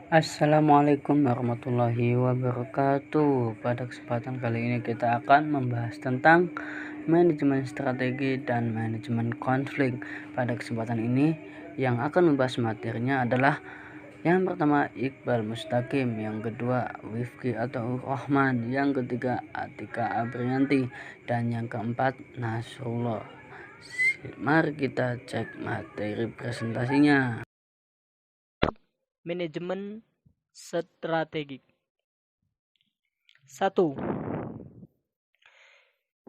Assalamualaikum warahmatullahi wabarakatuh. Pada kesempatan kali ini kita akan membahas tentang manajemen strategi dan manajemen konflik. Pada kesempatan ini yang akan membahas materinya adalah yang pertama Iqbal Mustaqim, yang kedua Wifki atau Rahman, yang ketiga Atika Abrianti, dan yang keempat Nasrullah. Mari kita cek materi presentasinya. Manajemen strategik. 1.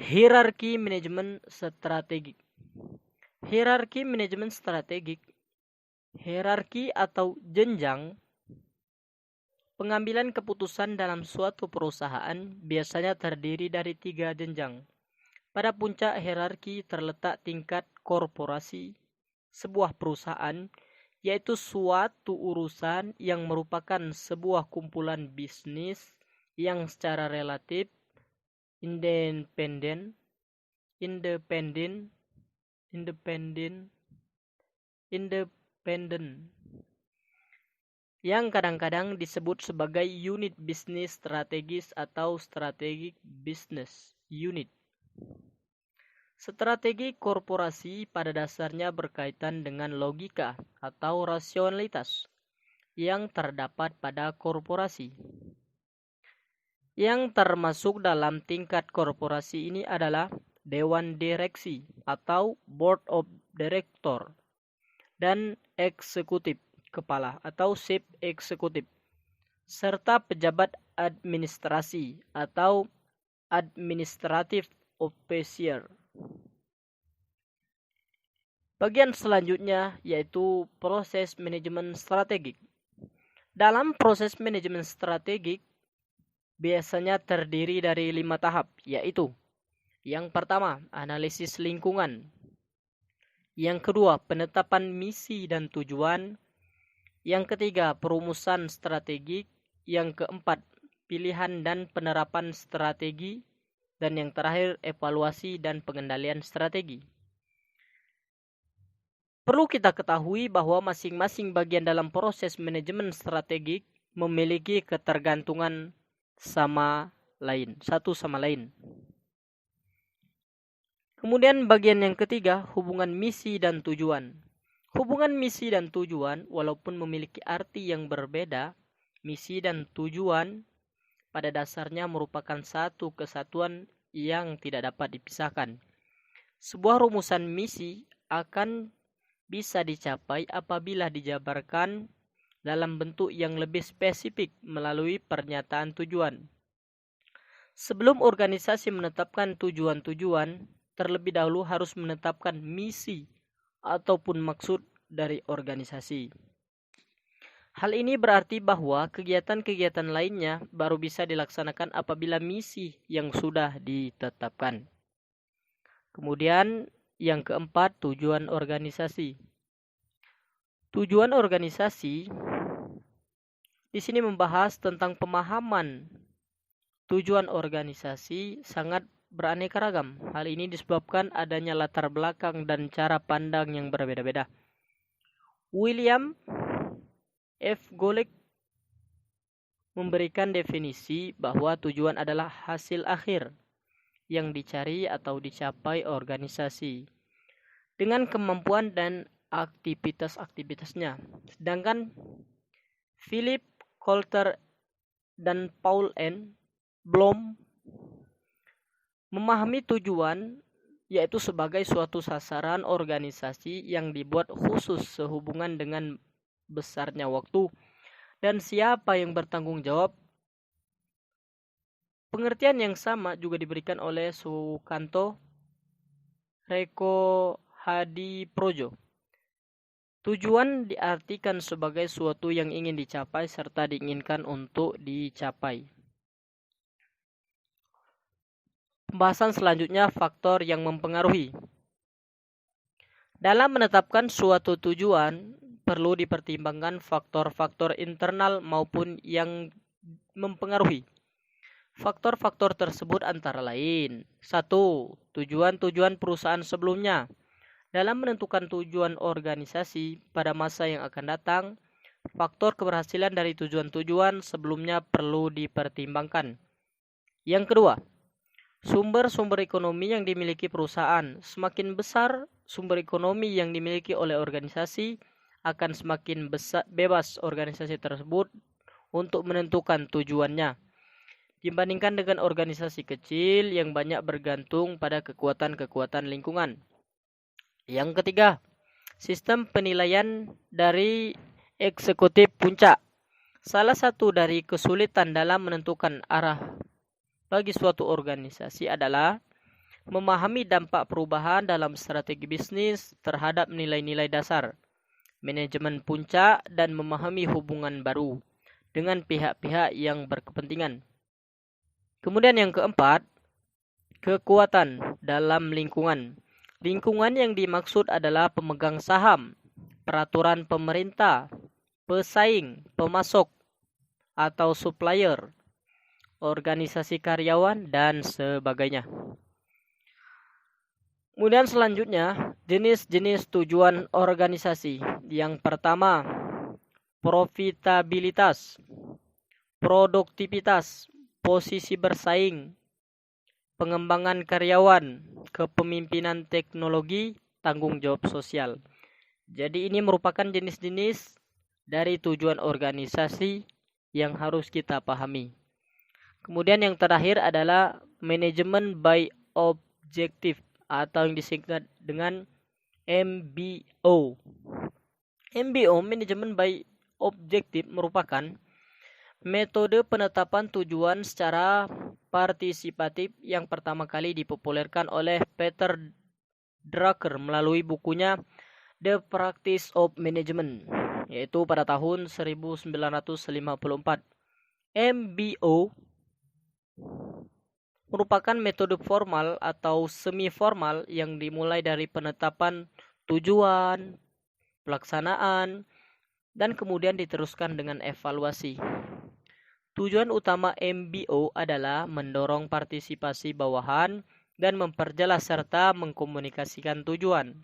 Hierarki manajemen strategik. Hierarki manajemen strategik. Hierarki atau jenjang pengambilan keputusan dalam suatu perusahaan biasanya terdiri dari 3 jenjang. Pada puncak hierarki terletak tingkat korporasi sebuah perusahaan, yaitu suatu urusan yang merupakan sebuah kumpulan bisnis yang secara relatif independen yang kadang-kadang disebut sebagai unit bisnis strategis atau strategic business unit. Strategi korporasi pada dasarnya berkaitan dengan logika atau rasionalitas yang terdapat pada korporasi. Yang termasuk dalam tingkat korporasi ini adalah Dewan Direksi atau Board of Director dan Eksekutif Kepala atau Chief Executive, serta pejabat administrasi atau Administrative Officer. Bagian selanjutnya yaitu proses manajemen strategik. Dalam proses manajemen strategik biasanya terdiri dari 5 tahap, yaitu yang pertama, analisis lingkungan. Yang kedua, penetapan misi dan tujuan. Yang ketiga, perumusan strategik. Yang keempat, pilihan dan penerapan strategi. Dan yang terakhir, evaluasi dan pengendalian strategi. Perlu kita ketahui bahwa masing-masing bagian dalam proses manajemen strategik memiliki ketergantungan satu sama lain. Kemudian bagian yang ketiga, hubungan misi dan tujuan. Hubungan misi dan tujuan walaupun memiliki arti yang berbeda, misi dan tujuan pada dasarnya merupakan satu kesatuan yang tidak dapat dipisahkan. Sebuah rumusan misi akan bisa dicapai apabila dijabarkan dalam bentuk yang lebih spesifik melalui pernyataan tujuan. Sebelum organisasi menetapkan tujuan-tujuan, terlebih dahulu harus menetapkan misi ataupun maksud dari organisasi. Hal ini berarti bahwa kegiatan-kegiatan lainnya baru bisa dilaksanakan apabila misi yang sudah ditetapkan. Kemudian yang keempat, tujuan organisasi. Tujuan organisasi di sini membahas tentang pemahaman tujuan organisasi sangat beraneka ragam. Hal ini disebabkan adanya latar belakang dan cara pandang yang berbeda-beda. William F. Golek memberikan definisi bahwa tujuan adalah hasil akhir yang dicari atau dicapai organisasi dengan kemampuan dan aktivitas-aktivitasnya. Sedangkan Philip Coulter dan Paul N. Bloom memahami tujuan yaitu sebagai suatu sasaran organisasi yang dibuat khusus sehubungan dengan besarnya waktu dan siapa yang bertanggung jawab. Pengertian yang sama juga diberikan oleh Sukanto Reko Hadiprojo. Tujuan diartikan sebagai suatu yang ingin dicapai serta diinginkan untuk dicapai. Pembahasan selanjutnya, faktor yang mempengaruhi. Dalam menetapkan suatu tujuan, perlu dipertimbangkan faktor-faktor internal maupun yang mempengaruhi. Faktor-faktor tersebut antara lain: 1. Tujuan-tujuan perusahaan sebelumnya. Dalam menentukan tujuan organisasi pada masa yang akan datang, faktor keberhasilan dari tujuan-tujuan sebelumnya perlu dipertimbangkan. Yang kedua, sumber-sumber ekonomi yang dimiliki perusahaan. Semakin besar sumber ekonomi yang dimiliki oleh organisasi, akan semakin bebas organisasi tersebut untuk menentukan tujuannya, dibandingkan dengan organisasi kecil yang banyak bergantung pada kekuatan-kekuatan lingkungan. Yang ketiga, sistem penilaian dari eksekutif puncak. Salah satu dari kesulitan dalam menentukan arah bagi suatu organisasi adalah memahami dampak perubahan dalam strategi bisnis terhadap nilai-nilai dasar, manajemen puncak, dan memahami hubungan baru dengan pihak-pihak yang berkepentingan. Kemudian yang keempat, kekuatan dalam lingkungan. Lingkungan yang dimaksud adalah pemegang saham, peraturan pemerintah, pesaing, pemasok atau supplier, organisasi karyawan, dan sebagainya. Kemudian selanjutnya, jenis-jenis tujuan organisasi. Yang pertama, profitabilitas, produktivitas, posisi bersaing, pengembangan karyawan, kepemimpinan teknologi, tanggung jawab sosial. Jadi ini merupakan jenis-jenis dari tujuan organisasi yang harus kita pahami. Kemudian yang terakhir adalah manajemen by objective atau yang disingkat dengan MBO. MBO, manajemen by objective, merupakan metode penetapan tujuan secara partisipatif yang pertama kali dipopulerkan oleh Peter Drucker melalui bukunya The Practice of Management, yaitu pada tahun 1954. MBO merupakan metode formal atau semi formal yang dimulai dari penetapan tujuan, pelaksanaan, dan kemudian diteruskan dengan evaluasi. Tujuan utama MBO adalah mendorong partisipasi bawahan dan memperjelas serta mengkomunikasikan tujuan,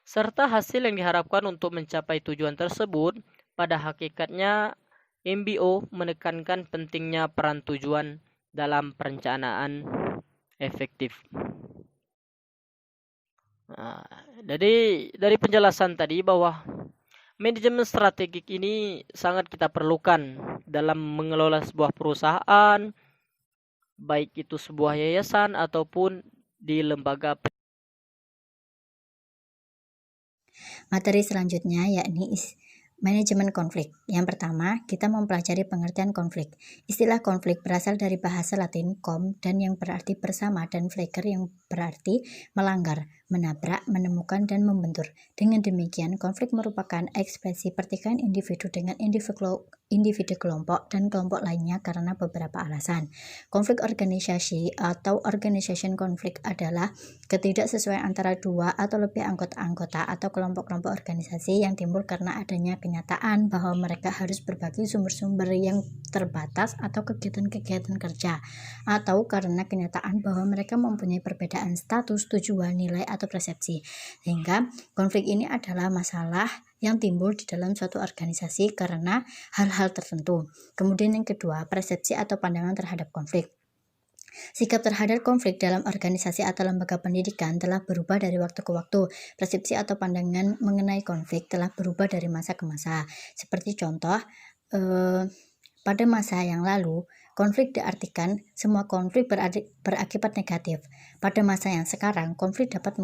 serta hasil yang diharapkan untuk mencapai tujuan tersebut. Pada hakikatnya, MBO menekankan pentingnya peran tujuan dalam perencanaan efektif. Nah, dari penjelasan tadi bahwa manajemen strategik ini sangat kita perlukan dalam mengelola sebuah perusahaan, baik itu sebuah yayasan ataupun di lembaga. Materi selanjutnya yakni manajemen konflik. Yang pertama, kita mempelajari pengertian konflik. Istilah konflik berasal dari bahasa Latin com dan yang berarti bersama dan flaker yang berarti melanggar, menabrak, menemukan, dan membentur. Dengan demikian, konflik merupakan ekspresi pertikaian individu dengan individu kelompok dan kelompok lainnya karena beberapa alasan. Konflik organisasi atau organization konflik adalah ketidaksesuaian antara dua atau lebih anggota-anggota atau kelompok-kelompok organisasi yang timbul karena adanya kenyataan bahwa mereka harus berbagi sumber-sumber yang terbatas atau kegiatan-kegiatan kerja, atau karena kenyataan bahwa mereka mempunyai perbedaan status, tujuan, nilai, atau persepsi. Sehingga konflik ini adalah masalah yang timbul di dalam suatu organisasi karena hal-hal tertentu. Kemudian yang kedua, persepsi atau pandangan terhadap konflik. Sikap terhadap konflik dalam organisasi atau lembaga pendidikan telah berubah dari waktu ke waktu. Persepsi atau pandangan mengenai konflik telah berubah dari masa ke masa. Seperti contoh, pada masa yang lalu, konflik diartikan semua konflik berakibat negatif. Pada masa yang sekarang, konflik dapat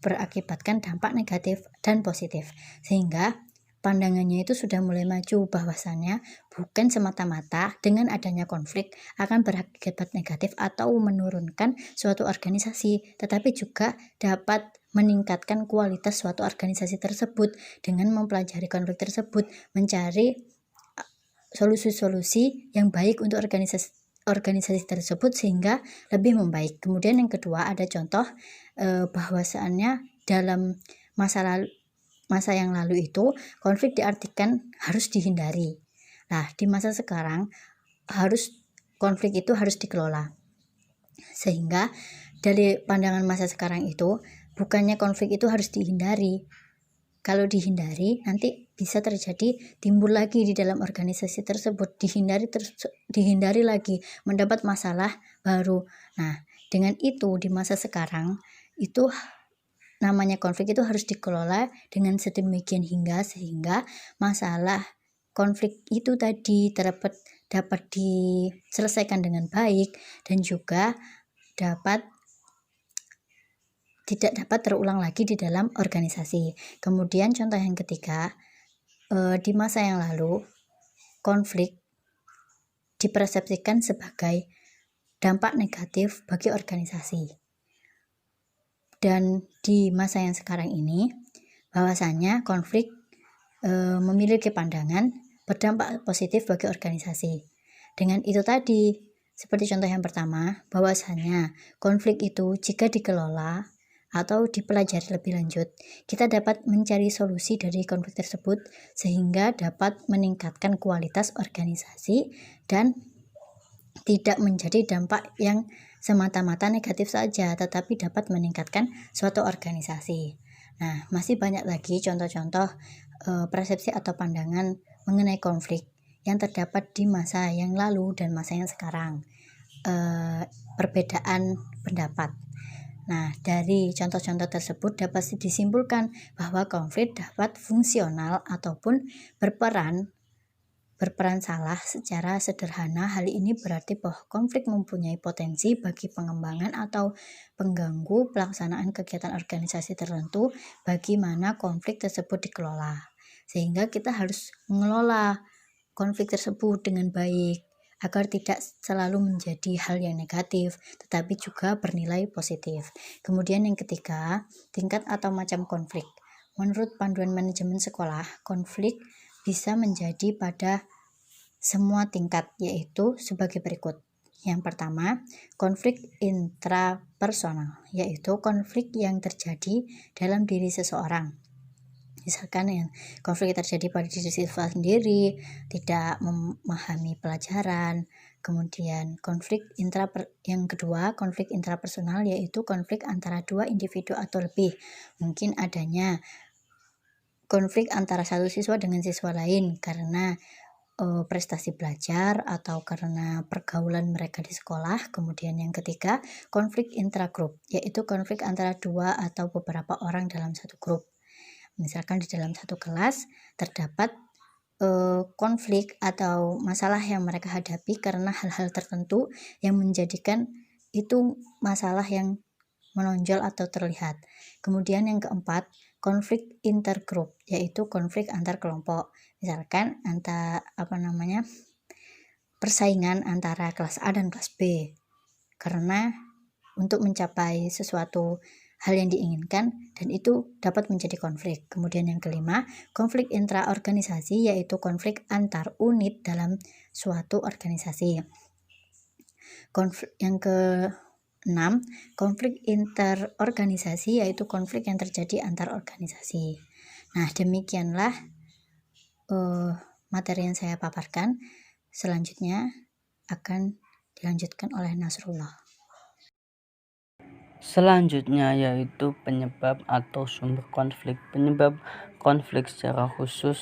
berakibatkan dampak negatif dan positif. Sehingga pandangannya itu sudah mulai maju bahwasannya bukan semata-mata dengan adanya konflik akan berakibat negatif atau menurunkan suatu organisasi, tetapi juga dapat meningkatkan kualitas suatu organisasi tersebut dengan mempelajari konflik tersebut, mencari solusi-solusi yang baik untuk organisasi tersebut sehingga lebih membaik. Kemudian yang kedua, ada contoh bahwasannya dalam masa yang lalu itu konflik diartikan harus dihindari. Nah, di masa sekarang konflik itu harus dikelola. Sehingga dari pandangan masa sekarang itu bukannya konflik itu harus dihindari, kalau dihindari nanti bisa terjadi timbul lagi di dalam organisasi tersebut, dihindari lagi, mendapat masalah baru. Nah, dengan itu di masa sekarang itu namanya konflik itu harus dikelola dengan sedemikian sehingga masalah konflik itu tadi dapat diselesaikan dengan baik dan juga tidak dapat terulang lagi di dalam organisasi. Kemudian contoh yang ketiga, di masa yang lalu konflik dipersepsikan sebagai dampak negatif bagi organisasi. Dan di masa yang sekarang ini bahwasanya konflik memiliki pandangan berdampak positif bagi organisasi. Dengan itu tadi, seperti contoh yang pertama, bahwasanya konflik itu jika dikelola atau dipelajari lebih lanjut, kita dapat mencari solusi dari konflik tersebut sehingga dapat meningkatkan kualitas organisasi dan tidak menjadi dampak yang semata-mata negatif saja, tetapi dapat meningkatkan suatu organisasi. Nah, masih banyak lagi contoh-contoh persepsi atau pandangan mengenai konflik yang terdapat di masa yang lalu dan masa yang sekarang. Perbedaan pendapat. Nah, dari contoh-contoh tersebut dapat disimpulkan bahwa konflik dapat fungsional ataupun berperan salah secara sederhana. Hal ini berarti bahwa konflik mempunyai potensi bagi pengembangan atau pengganggu pelaksanaan kegiatan organisasi tertentu bagaimana konflik tersebut dikelola. Sehingga kita harus mengelola konflik tersebut dengan baik agar tidak selalu menjadi hal yang negatif tetapi juga bernilai positif. Kemudian yang ketiga, tingkat atau macam konflik. Menurut panduan manajemen sekolah, konflik bisa menjadi pada semua tingkat, yaitu sebagai berikut. Yang pertama, konflik intrapersonal, yaitu konflik yang terjadi dalam diri seseorang. Misalkan yang konflik terjadi pada diri siswa sendiri, tidak memahami pelajaran. Kemudian yang kedua, konflik intrapersonal, yaitu konflik antara dua individu atau lebih. Mungkin adanya konflik antara satu siswa dengan siswa lain karena prestasi belajar atau karena pergaulan mereka di sekolah. Kemudian yang ketiga, konflik intragrup, yaitu konflik antara dua atau beberapa orang dalam satu grup. Misalkan di dalam satu kelas terdapat konflik atau masalah yang mereka hadapi karena hal-hal tertentu yang menjadikan itu masalah yang menonjol atau terlihat. Kemudian yang keempat, konflik intergrup, yaitu konflik antar kelompok. Misalkan persaingan antara kelas A dan kelas B karena untuk mencapai sesuatu hal yang diinginkan dan itu dapat menjadi konflik. Kemudian yang kelima, konflik intraorganisasi, yaitu konflik antar unit dalam suatu organisasi. Yang keenam, konflik interorganisasi, yaitu konflik yang terjadi antar organisasi. Nah, demikianlah materi yang saya paparkan. Selanjutnya akan dilanjutkan oleh Nasrullah. Selanjutnya yaitu penyebab atau sumber konflik. Penyebab konflik secara khusus,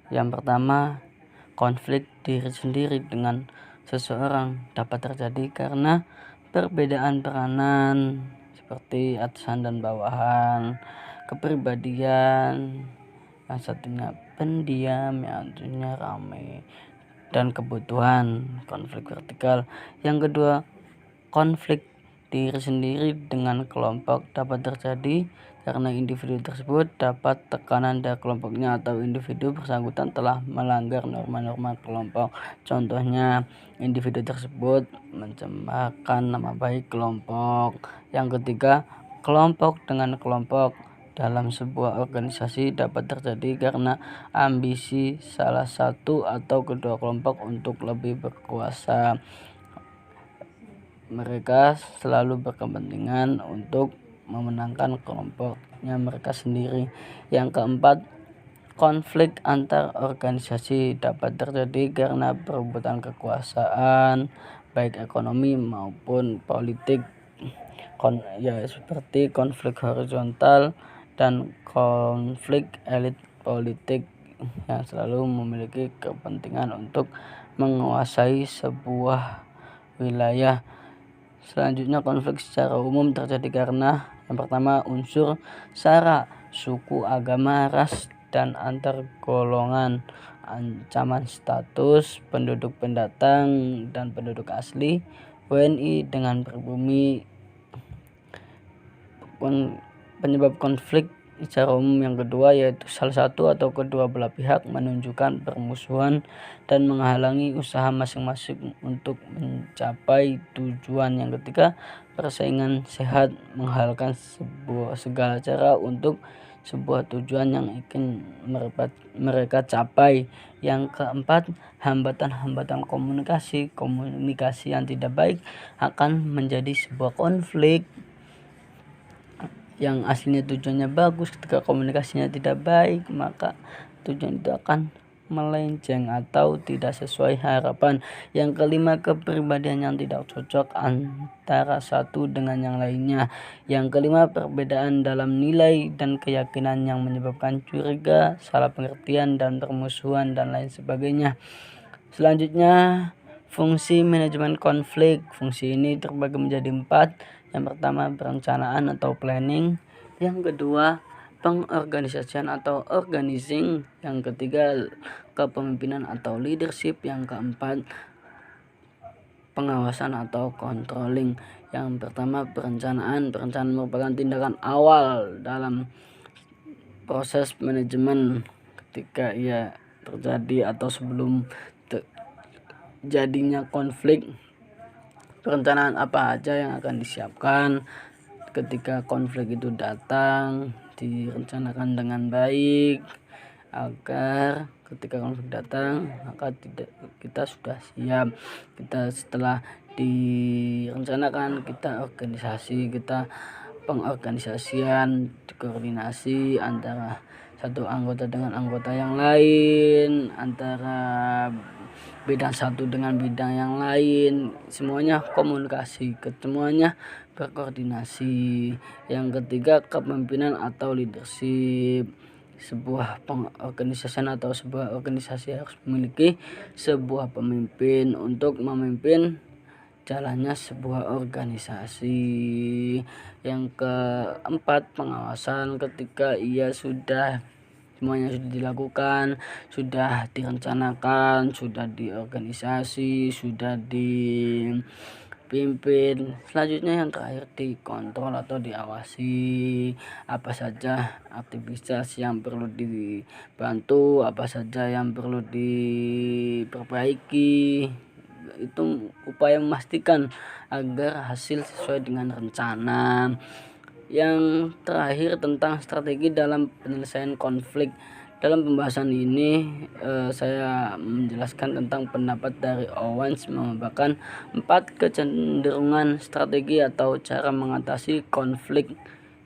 yang pertama, konflik diri sendiri dengan seseorang dapat terjadi karena perbedaan peranan seperti atasan dan bawahan, kepribadian, yang satunya pendiam, yang satunya ramai, dan kebutuhan. Konflik vertikal. Yang kedua, konflik diri sendiri dengan kelompok dapat terjadi karena individu tersebut dapat tekanan dari kelompoknya atau individu bersangkutan telah melanggar norma-norma kelompok. Contohnya, individu tersebut mencemarkan nama baik kelompok. Yang ketiga, kelompok dengan kelompok dalam sebuah organisasi dapat terjadi karena ambisi salah satu atau kedua kelompok untuk lebih berkuasa. Mereka selalu berkepentingan untuk memenangkan kelompoknya mereka sendiri. Yang keempat, konflik antar organisasi dapat terjadi karena perebutan kekuasaan, baik ekonomi maupun politik. Seperti konflik horizontal dan konflik elit politik yang selalu memiliki kepentingan untuk menguasai sebuah wilayah. Selanjutnya, konflik secara umum terjadi karena yang pertama unsur sara, suku, agama, ras, dan antar golongan, ancaman status penduduk pendatang dan penduduk asli, WNI dengan pribumi. Penyebab konflik secara umum yang kedua yaitu salah satu atau kedua belah pihak menunjukkan permusuhan dan menghalangi usaha masing-masing untuk mencapai tujuan. Yang ketiga, persaingan sehat menghalalkan segala cara untuk sebuah tujuan yang ingin mereka capai. Yang keempat, hambatan-hambatan komunikasi yang tidak baik akan menjadi sebuah konflik. Yang aslinya tujuannya bagus, ketika komunikasinya tidak baik, maka tujuan itu akan melenceng atau tidak sesuai harapan. Yang kelima, kepribadian yang tidak cocok antara satu dengan yang lainnya. Yang kelima, perbedaan dalam nilai dan keyakinan yang menyebabkan curiga, salah pengertian, dan permusuhan dan lain sebagainya. Selanjutnya, fungsi manajemen konflik. Fungsi ini terbagi menjadi 4. Yang pertama, perencanaan atau planning. Yang kedua, pengorganisasian atau organizing. Yang ketiga, kepemimpinan atau leadership. Yang keempat, pengawasan atau controlling. Yang pertama, perencanaan. Perencanaan merupakan tindakan awal dalam proses manajemen ketika ia terjadi atau sebelum jadinya konflik. Perencanaan apa aja yang akan disiapkan ketika konflik itu datang, direncanakan dengan baik agar ketika konflik datang maka kita sudah siap. Kita setelah direncanakan, kita pengorganisasian, koordinasi antara satu anggota dengan anggota yang lain, antara bidang satu dengan bidang yang lain, semuanya komunikasi, semuanya berkoordinasi. Yang ketiga, kepemimpinan atau leadership. Sebuah pengorganisasian atau sebuah organisasi harus memiliki sebuah pemimpin untuk memimpin jalannya sebuah organisasi. Yang keempat, pengawasan. Ketika semuanya sudah dilakukan, sudah direncanakan, sudah diorganisasi, sudah dipimpin. Selanjutnya yang terakhir, dikontrol atau diawasi. Apa saja aktivitas yang perlu dibantu, apa saja yang perlu diperbaiki. Itu upaya memastikan agar hasil sesuai dengan rencana. Yang terakhir, tentang strategi dalam penyelesaian konflik. Dalam pembahasan ini saya menjelaskan tentang pendapat dari Owens mengabarkan 4 kecenderungan strategi atau cara mengatasi konflik.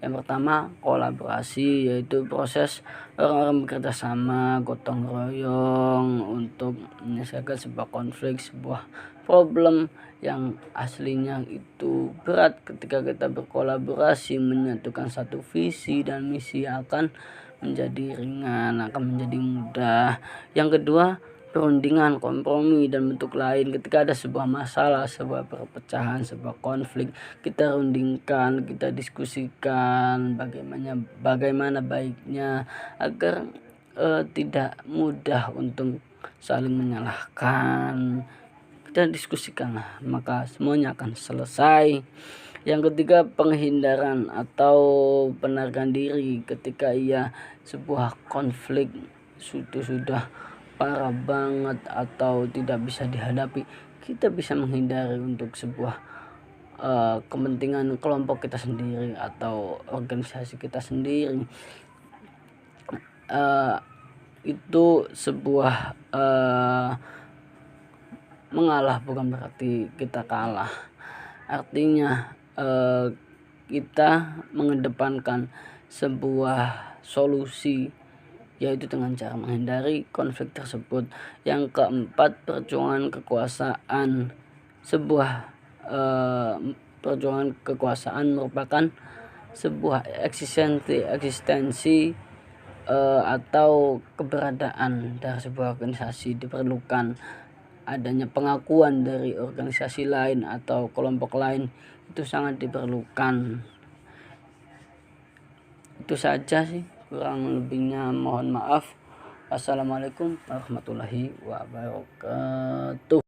Yang pertama, kolaborasi, yaitu proses orang-orang bekerja sama, gotong royong untuk menyelesaikan sebuah konflik, sebuah problem yang aslinya itu berat. Ketika kita berkolaborasi menyatukan satu visi dan misi akan menjadi ringan, akan menjadi mudah. Yang kedua, perundingan, kompromi, dan bentuk lain. Ketika ada sebuah masalah, sebuah perpecahan, sebuah konflik, kita rundingkan, kita diskusikan bagaimana baiknya agar tidak mudah untuk saling menyalahkan. Kita diskusikan, maka semuanya akan selesai. Yang ketiga, penghindaran atau penarikan diri. Ketika sebuah konflik sudah parah banget atau tidak bisa dihadapi, kita bisa menghindari untuk sebuah kepentingan kelompok kita sendiri atau organisasi kita sendiri. Itu sebuah mengalah bukan berarti kita kalah. Artinya kita mengedepankan sebuah solusi, yaitu dengan cara menghindari konflik tersebut. Yang keempat, perjuangan kekuasaan. Sebuah perjuangan kekuasaan merupakan sebuah eksistensi atau keberadaan dari sebuah organisasi, diperlukan adanya pengakuan dari organisasi lain atau kelompok lain, itu sangat diperlukan. Itu saja sih, kurang lebihnya mohon maaf. Assalamualaikum warahmatullahi wabarakatuh.